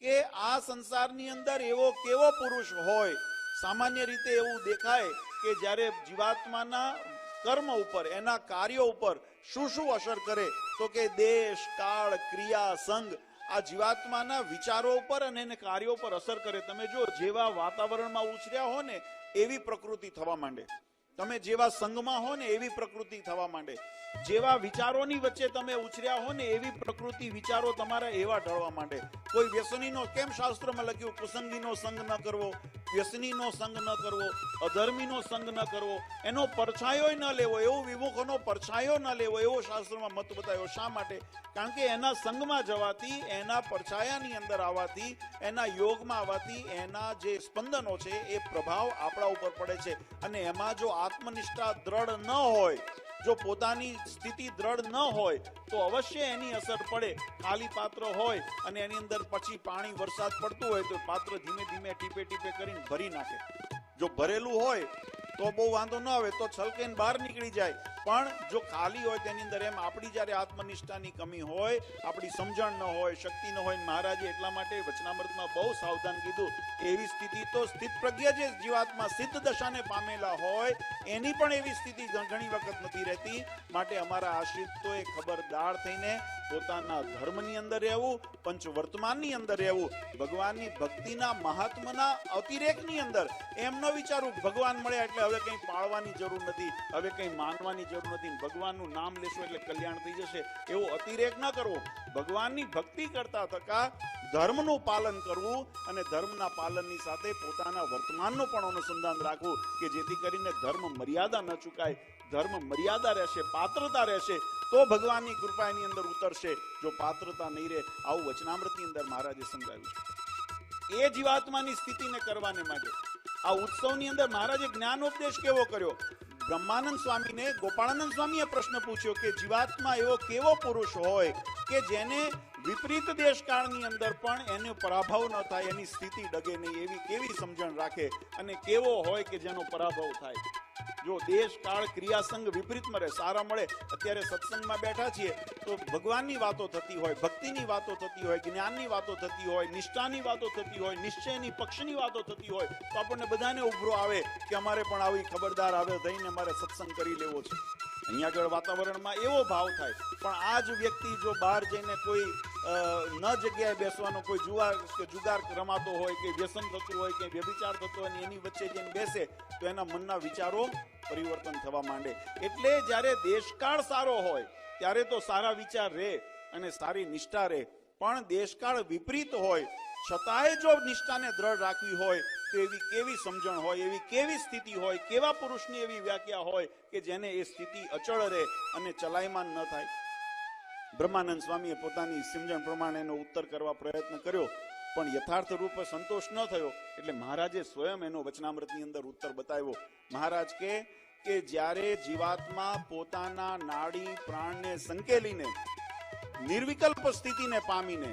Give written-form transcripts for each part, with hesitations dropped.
કે આ સંસારની અંદર એવો કેવો પુરુષ હોય. સામાન્ય રીતે એવું દેખાય કે જ્યારે જીવાત્માના કર્મ ઉપર, એના કાર્યો ઉપર શું શું અસર કરે, તો કે દેશ, કાળ, ક્રિયા, સંગ આ જીવાત્માના વિચારો ઉપર અને એને કાર્યો પર અસર કરે. તમે જો જેવા વાતાવરણમાં ઉછર્યા હો ને એવી પ્રકૃતિ થવા માંડે. તમે જેવા સંગમાં હો ને એવી પ્રકૃતિ થવા માંડે. જેવા વિચારોની વચ્ચે તમે ઉછર્યા હો ને એવી પ્રકૃતિ વિચારો તમારા એવા ઢળવા માંડે. કોઈ વ્યસનીનો, કેમ શાસ્ત્રમાં લખ્યું કુસંગીનો સંગ ન કરવો, વ્યસનીનો સંગ ન કરવો, અધર્મીનો સંગ ન કરવો, એનો પરછાયો ન લેવો, એવો વિમુખનો પરછાયો ન લેવો, એવો શાસ્ત્રમાં મત બતાવ્યો. શા માટે? કારણ કે એના સંગમાં જવાથી, એના પરછાયાની અંદર આવવાથી, એના યોગમાં આવવાથી એના જે સ્પંદનો છે એ પ્રભાવ આપણા ઉપર પડે છે. અને એમાં જો આત્મનિષ્ઠા દ્રઢ ન હોય, જો પોતાની સ્થિતિ દ્રઢ ન હોય તો અવશ્ય એની અસર પડે. ખાલી પાત્ર હોય અને એની અંદર પછી પાણી વરસાદ પડતું હોય તો પાત્ર ધીમે ધીમે ટીપે ટીપે કરીને ભરી નાખે. જો ભરેલું હોય તો બહુ વાંધો ન આવે, તો છલકીને બહાર નીકળી જાય. પણ જો ખાલી હોય તેની અંદર, એમ આપણી જ્યારે આત્મનિષ્ઠાની કમી હોય, આપણી સમજણ ન હોય, શક્તિ ન હોય, મહારાજે એટલા માટે વચનામૃતમાં બહુ સાવધાન કીધું. એવી સ્થિતિ તો સ્થિત પ્રજ્ઞ જે જીવાત્મા સિદ્ધ દશાને પામેલા હોય એની પણ એવી સ્થિતિ ઘણી વખત નથી રહેતી. માટે અમારા આશ્રિતોએ ખબરદાર થઈને પોતાના ધર્મની અંદર રહેવું, પંચવર્તમાનની અંદર રહેવું, ભગવાનની ભક્તિના મહાત્માના અતિરેકની અંદર એમ ન વિચારવું ભગવાન મળ્યા એટલે હવે કંઈ પાળવાની જરૂર નથી, હવે કંઈ માનવાની જરૂર નથી, ભગવાનનું નામ લેશો એટલે કલ્યાણ થઈ જશે, એવો અતિરેક ન કરવો. ભગવાનની ભક્તિ કરતા થતા ધર્મનું પાલન કરવું અને ધર્મના પાલનની સાથે પોતાના વર્તમાનનું પણ અનુસંધાન રાખવું કે જેથી કરીને ધર્મ મર્યાદા ન ચૂકાય. ધર્મ મર્યાદા રહેશે, પાત્રતા રહેશે તો ભગવાનની કૃપા એની અંદર ઉતરશે. જો પાત્રતા નહીં રહે, આવું વચનામૃતની અંદર મહારાજે સમજાવ્યું છે. એ જીવાત્માની સ્થિતિને કરવાને માટે આ ઉત્સવની અંદર મહારાજે જ્ઞાનોપદેશ કેવો કર્યો. બ્રહ્માનંદ સ્વામીને ગોપાળાનંદ સ્વામીએ પ્રશ્ન પૂછ્યો કે જીવાત્મા એવો કેવો પુરુષ હોય કે જેને વિપરીત દેશકાળની અંદર પણ એનો પરાભવ ન થાય, એની સ્થિતિ ડગે નહીં, એવી કેવી સમજણ રાખે, અને કેવો હોય કે જેનો પરાભવ થાય. જો દેશ, કાળ, ક્રિયાસંગ વિપરીતમાં રહે, સારા મળે. અત્યારે સત્સંગમાં બેઠા છીએ તો ભગવાનની વાતો થતી હોય, ભક્તિની વાતો થતી હોય, જ્ઞાનની વાતો થતી હોય, નિષ્ઠાની વાતો થતી હોય, નિશ્ચયની પક્ષની વાતો થતી હોય તો આપણને બધાને ઉભરો આવે કે અમારે પણ આવી ખબરદાર આવે થઈને અમારે સત્સંગ કરી લેવો છે. અહીંયા આગળ વાતાવરણમાં એવો ભાવ થાય. પણ આ જ વ્યક્તિ જો બહાર જઈને કોઈ ન જગ્યાએ બેસવાનો, કોઈ જુગાર રમાતો હોય કે વ્યસન થતું હોય કે વ્યભિચાર થતો હોય, એની વચ્ચે જઈને બેસે તો એના મનના વિચારો પરિવર્તન થવા માંડે. એટલે જ્યારે દેશકાળ સારો હોય ત્યારે તો સારા વિચાર રહે અને સારી નિષ્ઠા રહે. પણ દેશકાળ વિપરીત હોય છતાંય જો નિષ્ઠાને દ્રઢ રાખવી હોય તો એવી કેવી સમજણ હોય, એવી કેવી સ્થિતિ હોય, કેવા પુરુષની એવી વ્યાખ્યા હોય કે જેને એ સ્થિતિ અચળ રહે અને ચલાયમાન ન થાય. બ્રહ્માનંદ સ્વામીએ પોતાની સમજણ પ્રમાણે એનો ઉત્તર કરવા પ્રયત્ન કર્યો પણ યથાર્થ રૂપે સંતોષ ન થયો. એટલે મહારાજે સ્વયં એનો વચનામૃતની અંદર ઉત્તર બતાવ્યો. મહારાજ કે જ્યારે જીવાત્મા પોતાના નાડી પ્રાણને સંકેલીને નિર્વિકલ્પ સ્થિતિને પામીને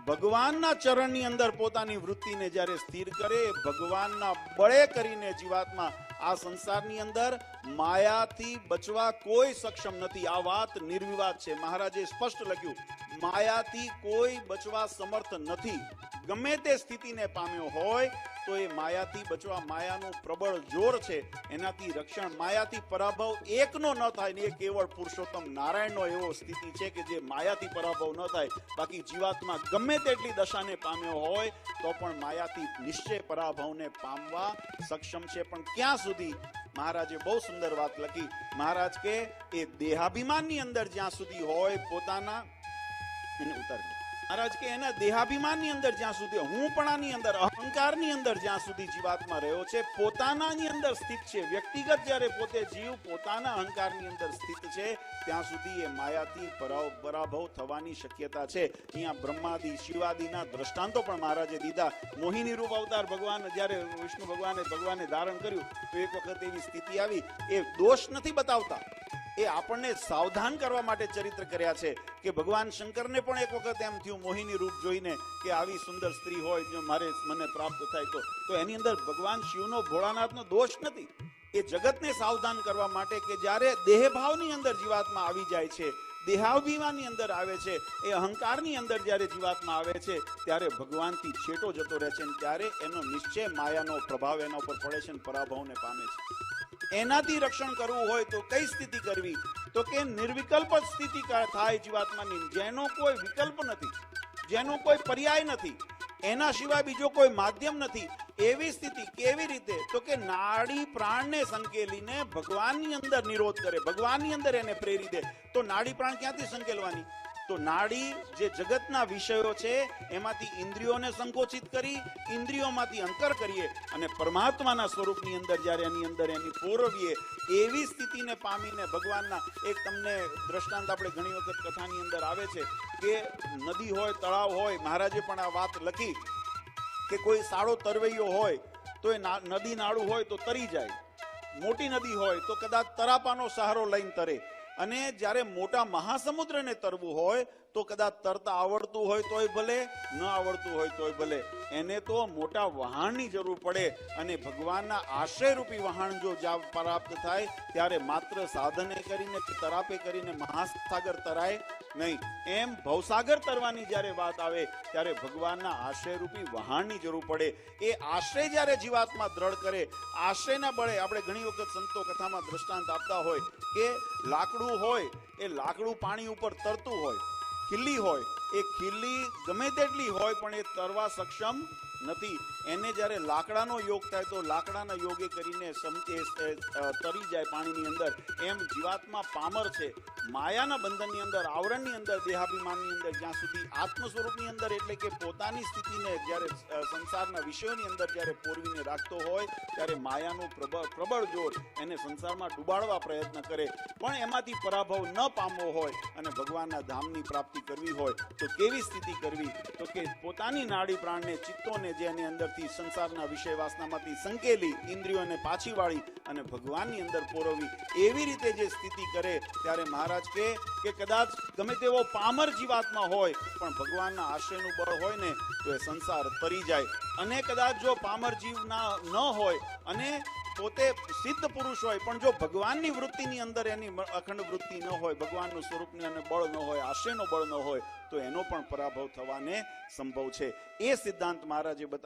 ભગવાનના ચરણની અંદર પોતાની વૃત્તિને જ્યારે સ્થિર કરે, ભગવાનના બળે કરીને જીવાત્મા આ સંસારની અંદર માયાથી બચવા કોઈ સક્ષમ નથી. આ વાત નિર્વિવાદ છે. મહારાજે સ્પષ્ટ લખ્યું, માયાથી કોઈ બચવા સમર્થ નથી. ગમે તે સ્થિતિને પામ્યો હોય તો એ માયાથી બચવા, માયાનું પ્રબળ જોર છે એનાથી રક્ષણ, માયાથી પરાભવ એકનો ન થાય ને એ કેવળ પુરુષોત્તમ નારાયણનો એવો સ્થિતિ છે કે જે માયાથી પરાભવ ન થાય. બાકી જીવાત્મા ગમે તેટલી દશાને પામ્યો હોય તો પણ માયાથી નિશ્ચય પરાભવને પામવા સક્ષમ છે. પણ ક્યાં સુધી? મહારાજે બહુ સુંદર વાત લખી. મહારાજ કે એ દેહાભિમાનની અંદર જ્યાં સુધી હોય, પોતાના એને ઉતારી, મહારાજ કે એના દેહાભિમાનની અંદર જ્યાં સુધી, હુંપણાની અંદર, અહંકારની અંદર જ્યાં સુધી જીવાત્મા રહ્યો છે, પોતાનાની અંદર સ્થિત છે, વ્યક્તિગત જ્યારે પોતે જીવ પોતાના અહંકારની અંદર સ્થિત છે ત્યાં સુધી એ માયાથી પરાભવ થવાની શક્યતા છે. અહીંયા બ્રહ્માદિ શિવાદિના દ્રષ્ટાંતો પણ મહારાજે દીધા. મોહિની રૂપ અવતાર ભગવાન જ્યારે વિષ્ણુ ભગવાને ધારણ કર્યું તો એક વખત એવી સ્થિતિ આવી. એ દોષ નથી બતાવતા, એ આપણને સાવધાન કરવા માટે ચરિત્ર કર્યા છે કે ભગવાન શંકરને પણ એક વખત એમ થયું મોહિની રૂપ જોઈને કે આવી સુંદર સ્ત્રી હોય જો મને પ્રાપ્ત થાય તો એની અંદર ભગવાન શિવનો, ભોળાનાથનો દોષ નથી. એ જગતને સાવધાન કરવા માટે કે જ્યારે દેહભાવની અંદર જીવાત્મા આવી જાય છે, દેહાભિમાનની અંદર આવે છે, એ અહંકારની અંદર જ્યારે જીવાત્મા આવે છે ત્યારે ભગવાનથી છેટો જતો રહે છે અને ત્યારે એનો નિશ્ચય માયાનો પ્રભાવ એના ઉપર પડે છે અને પરાભવને પામે છે। એનાથી રક્ષણ કરવું હોય તો કઈ સ્થિતિ કરવી? તો કે નિર્વિકલ્પ જ સ્થિતિ થાય જીવાત્માની, જેનો કોઈ વિકલ્પ નથી, જેનો કોઈ પર્યાય નથી, એના સિવાય બીજો કોઈ માધ્યમ નથી। એવી સ્થિતિ કેવી રીતે? તો કે નાડી પ્રાણને સંકેલીને ભગવાનની અંદર નિરોધ કરે, ભગવાનની અંદર એને પ્રેરી દે। તો નાડી પ્રાણ ક્યાંથી સંકેલવાની? તો નાડી જે જગતના વિષયો છે એમાંથી ઇન્દ્રિયોને સંકોચિત કરી, ઇન્દ્રિયોમાંથી અંતર કરીએ અને પરમાત્માના સ્વરૂપની અંદર જ્યારે એની અંદર એની પોરવીએ, એવી સ્થિતિને પામીને ભગવાનના એક તમને દ્રષ્ટાંત આપણે ઘણી વખત કથાની અંદર આવે છે કે નદી હોય, તળાવ હોય, મહારાજે પણ આ વાત લખી કે કોઈ સારો તરવૈયો હોય તો એ નદી નાળું હોય તો તરી જાય, મોટી નદી હોય તો કદાચ તરાપાનો સહારો લઈને તરે, અને જ્યારે મોટા મહાસમુદ્રને તરવું હોય તો કદાચ તરતા આવડતું હોય તોય ભલે, ન આવડતું હોય તોય ભલે, એને તો મોટા વહાણની જરૂર પડે। અને ભગવાનના આશ્રયરૂપી વહાણ જો પ્રાપ્ત થાય ત્યારે માત્ર સાધને કરીને, તરાપે કરીને મહાસાગર તરાય નહીં। એમ ભવસાગર તરવાની જ્યારે વાત આવે ત્યારે ભગવાનના આશ્રયરૂપી વહાણની જરૂર પડે। એ આશ્રય જ્યારે જીવાત્મા દ્રઢ કરે, આશ્રયના બળે આપણે ઘણી વખત સંતો કથામાં દ્રષ્ટાંત આપતા હોય કે લાકડું હોય, એ લાકડું પાણી ઉપર તરતું હોય, ખીલ્લી હોય, એ ખીલ્લી ગમે તેટલી હોય પણ એ તરવા સક્ષમ નથી। એને જ્યારે લાકડાનો યોગ થાય તો લાકડાના યોગે કરીને તરી જાય પાણીની અંદર। એમ જીવાત્મા પામર છે, માયાના બંધનની અંદર, આવરણની અંદર, દેહાભિમાનની અંદર, જ્યાં સુધી આત્મ સ્વરૂપની અંદર એટલે કે પોતાની સ્થિતિને જ્યારે સંસારના વિષયોની અંદર જ્યારે પોરવીને રાખતો હોય ત્યારે માયાનું પ્રબળ જોર એને સંસારમાં ડૂબાડવા પ્રયત્ન કરે, પણ એમાંથી પરાભવ ન પામવો હોય અને ભગવાનના ધામની પ્રાપ્તિ કરવી હોય તો કેવી સ્થિતિ કરવી? તો કે પોતાની નાડી પ્રાણને, ચિત્તોને જે એની અંદરથી સંસારના વિષય વાસનામાંથી સંકેલી, ઇન્દ્રિયોને પાછી વાળી અને ભગવાનની અંદર પોરવવી, એવી રીતે જે સ્થિતિ કરે ત્યારે મહારાજ કે કદાચ ગમે તેવો પામર જીવાત્મા હોય પણ ભગવાનના આશ્રયનું બળ હોય ને તો એ સંસાર તરી જાય। અને કદાચ જો પામર જીવ ન હોય અને પોતે સિદ્ધ પુરુષ હોય પણ જો ભગવાનની વૃત્તિની અંદર એની અખંડ વૃત્તિ ન હોય, ભગવાનનું સ્વરૂપની અને બળ ન હોય, આશ્રયનો બળ ન હોય તો એનો પણ પરાભવ થવાને સંભવ છે। એ સિદ્ધાંત મહારાજે બતાવ્યો।